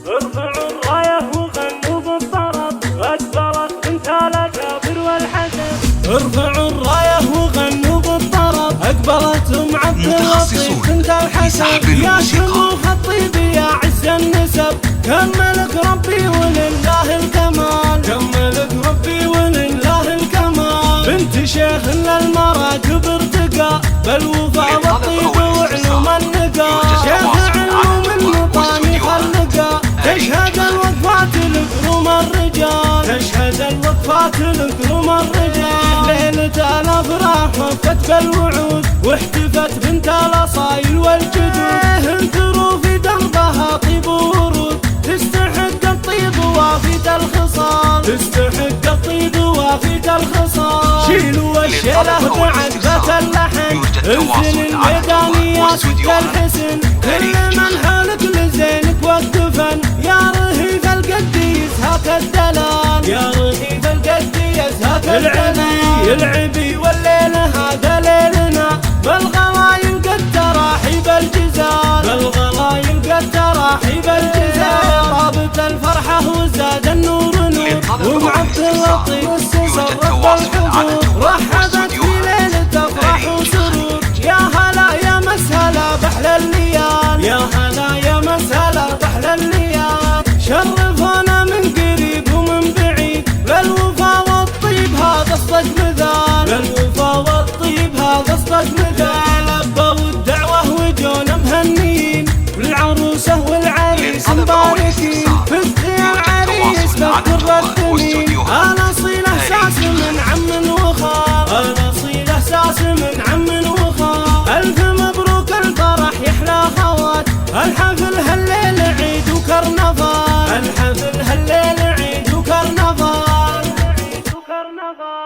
ارفعوا الراية وغنوا بالطرب، أجبرت بنت الأكابر والحسن. ارفعوا الراية وغنوا بالطرب، أجبرت أم عبد اللطيف بنت الحسن. يا شموخ الطيب يا عز النسب، كان ملك ربي ولله الكمال، كان ملك ربي ولله الكمال. بنت شيخ للمراكب ارتقى، بالوفا والطيب وعلوم النقا. شيخ علوم المطامي خلقا، تشهد الوقفات لكرم الرجال، تشهد الوقفات لكرم الرجال. ليلة الأفراح وفت بالوعود، واحتفت بنت الأصايل والجدود. انثروا في دربها طيب ورود، تستحق الطيب وافيت الخصال، تستحق الطيب وافيت الخصال. شيلوا الشيله بعقبة اللحن، انزل الميدان يا سد الحسن. كل من حولك لزينك وقفن، يا رهيف القديس هاك الدلال، يا رهيف القديس هاك الدلال. العبي والليل هذا ليلنا، بالغلايل قد تراحي بالجزال، بالغلايل قد تراحي بالجزال. رابط الفرحة وزاد النور نور، ومعبد اللطيف صرف الحضور. رحبت في ليلة افراح وسرور، يا هلا يا مسهلا بحلى الليال، يا هلا يا مسهلا بحلى الليال. شرفونا من قريب ومن بعيد، للوفا والطيب هذا اصدق مثال، للوفا والطيب هذا اصدق مثال. لبوا الدعوة وجونا مهنيين، والعروسة والعريس مباركين. فزقي العريس بالدر الثمين، انا صيل احساس من عم وخال، انا صيل احساس من عم وخال. الف مبروك الفرح يحلى خوات، الحفل هالليل عيد وكرنفال، الحفل هالليل عيد وكرنفال، عيد وكرنفال.